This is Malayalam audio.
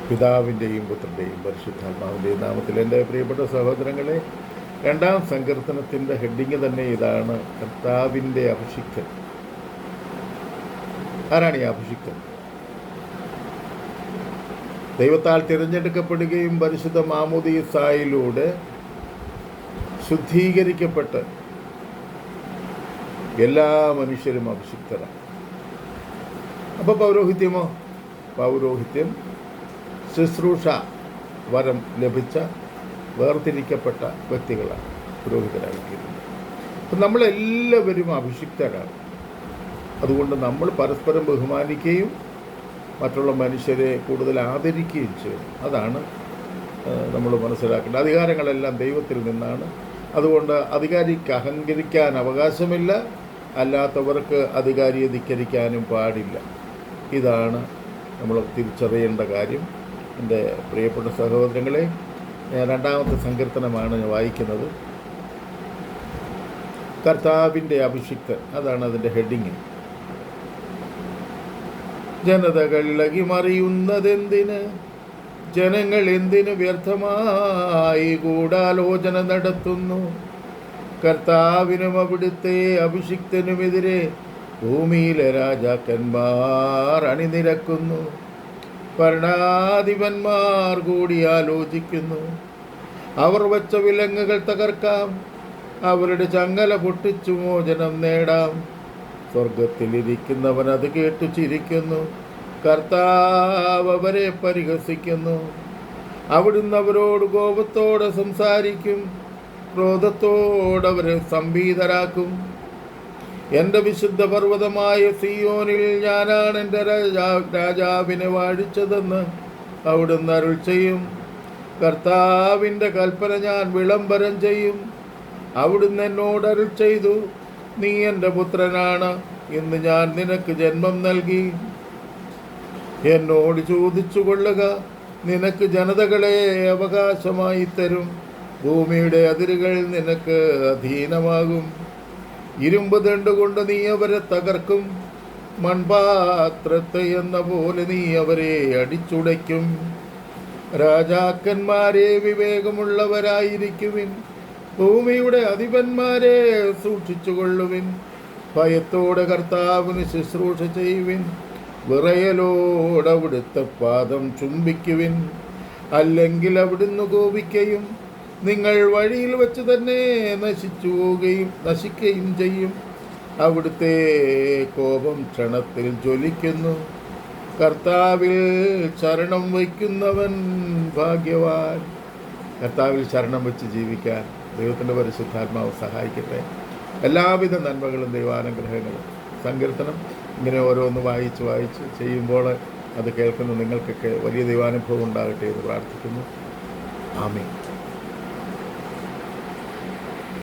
പിതാവിൻ്റെയും പുത്രൻ്റെയും പരിശുദ്ധാത്മാവിൻ്റെയും നാമത്തിൽ എൻ്റെ പ്രിയപ്പെട്ട സഹോദരങ്ങളെ, 2-ാം സങ്കീർത്തനത്തിൻ്റെ ഹെഡിങ് തന്നെ ഇതാണ്: കർത്താവിൻ്റെ അഭിഷിക്തൻ. ആരാണ് ഈ അഭിഷിക്തൻ? ദൈവത്താൽ തിരഞ്ഞെടുക്കപ്പെടുകയും പരിശുദ്ധ മാമോദീസായിലൂടെ ശുദ്ധീകരിക്കപ്പെട്ട് എല്ലാ മനുഷ്യരും അഭിഷിക്തരാണ്. അപ്പോൾ പൗരോഹിത്യമോ? പൗരോഹിത്യം ശുശ്രൂഷ വരം ലഭിച്ച വേർതിരിക്കപ്പെട്ട വ്യക്തികളാണ് പുരോഹിതരായിരിക്കുന്നത്. അപ്പം നമ്മളെല്ലാവരും അഭിഷിക്തരാണ്. അതുകൊണ്ട് നമ്മൾ പരസ്പരം ബഹുമാനിക്കുകയും മറ്റുള്ള മനുഷ്യരെ കൂടുതൽ ആദരിക്കുകയും ചെയ്യും. അതാണ് നമ്മൾ മനസ്സിലാക്കേണ്ടത്. അധികാരങ്ങളെല്ലാം ദൈവത്തിൽ നിന്നാണ്. അതുകൊണ്ട് അധികാരിക്ക് അഹങ്കരിക്കാൻ അവകാശമില്ല, അല്ലാത്തവർക്ക് അധികാരിയെ ധിക്കരിക്കാനും പാടില്ല. ഇതാണ് നമ്മൾ തിരിച്ചറിയേണ്ട കാര്യം. എൻ്റെ പ്രിയപ്പെട്ട സഹോദരങ്ങളെ, 2-ാമത്തെ സങ്കീർത്തനമാണ് ഞാൻ വായിക്കുന്നത്. കർത്താവിൻ്റെ അഭിഷിക്തൻ, അതാണ് അതിൻ്റെ ഹെഡിങ്. ജനതകൾ ഇളകിമറിയുന്നതെന്തിന്? ജനങ്ങൾ എന്തിനു വ്യർത്ഥമായി ഗൂഢാലോചന നടത്തുന്നു? കർത്താവിനും അവിടുത്തെ അഭിഷിക്തനുമെതിരെ ഭൂമിയിലെ രാജാക്കന്മാർ അണിനിരക്കുന്നു. ഭരണാധിപന്മാർ കൂടി ആലോചിക്കുന്നു. അവർ വച്ച വിലങ്ങുകൾ തകർക്കാം, അവരുടെ ചങ്ങല പൊട്ടിച്ചു മോചനം നേടാം. സ്വർഗത്തിലിരിക്കുന്നവൻ അത് കേട്ടു ചിരിക്കുന്നു. കർത്താവ് അവരെ പരിഹസിക്കുന്നു. അവിടുന്ന് അവരോട് കോപത്തോടെ സംസാരിക്കും, ക്രോധത്തോടവരെ സംഭീതരാക്കും. എൻ്റെ വിശുദ്ധ പർവ്വതമായ സിയോനിൽ ഞാനാണ് എൻ്റെ രാജാവിനെ വാഴിച്ചതെന്ന് അവിടുന്ന് അരുൾ ചെയ്യും. കർത്താവിൻ്റെ കൽപ്പന ഞാൻ വിളംബരം ചെയ്യും. അവിടുന്ന് എന്നോട് അരുൾ ചെയ്തു, നീ എൻ്റെ പുത്രനാണ്, ഇന്ന് ഞാൻ നിനക്ക് ജന്മം നൽകി. എന്നോട് ചോദിച്ചു കൊള്ളുക, നിനക്ക് ജനതകളെ അവകാശമായി തരും. ഭൂമിയുടെ അതിരുകൾ നിനക്ക് അധീനമാകും. ഇരുമ്പ് ദണ്ടുകൊണ്ട് നീ അവരെ തകർക്കും. മൺപാത്രത്തെ എന്ന പോലെ നീ അവരെ അടിച്ചുടയ്ക്കും. രാജാക്കന്മാരെ വിവേകമുള്ളവരായിരിക്കുവിൻ. ഭൂമിയുടെ അധിപന്മാരെ സൂക്ഷിച്ചുകൊള്ളുവിൻ. ഭയത്തോടെ കർത്താവിന് ശുശ്രൂഷ ചെയ്യുവിൻ. വിറയലോട് അവിടുത്തെ പാദം ചുംബിക്കുവിൻ. അല്ലെങ്കിൽ അവിടുന്ന് കോപിക്കുകയും നിങ്ങൾ വഴിയിൽ വെച്ച് തന്നെ നശിക്കുകയും ചെയ്യും. അവിടുത്തെ കോപം ക്ഷണത്തിൽ ജ്വലിക്കുന്നു. കർത്താവിൽ ശരണം വയ്ക്കുന്നവൻ ഭാഗ്യവാൻ. കർത്താവിൽ ശരണം വെച്ച് ജീവിക്കാൻ ദൈവത്തിൻ്റെ പരിശുദ്ധാത്മാവ് സഹായിക്കട്ടെ. എല്ലാവിധ നന്മകളും ദൈവാനുഗ്രഹങ്ങളും. സങ്കീർത്തനം ഇങ്ങനെ ഓരോന്ന് വായിച്ച് ചെയ്യുമ്പോൾ അത് കേൾക്കുന്ന നിങ്ങൾക്കൊക്കെ വലിയ ദൈവാനുഭവം ഉണ്ടാകട്ടെ എന്ന് പ്രാർത്ഥിക്കുന്നു. ആമേൻ.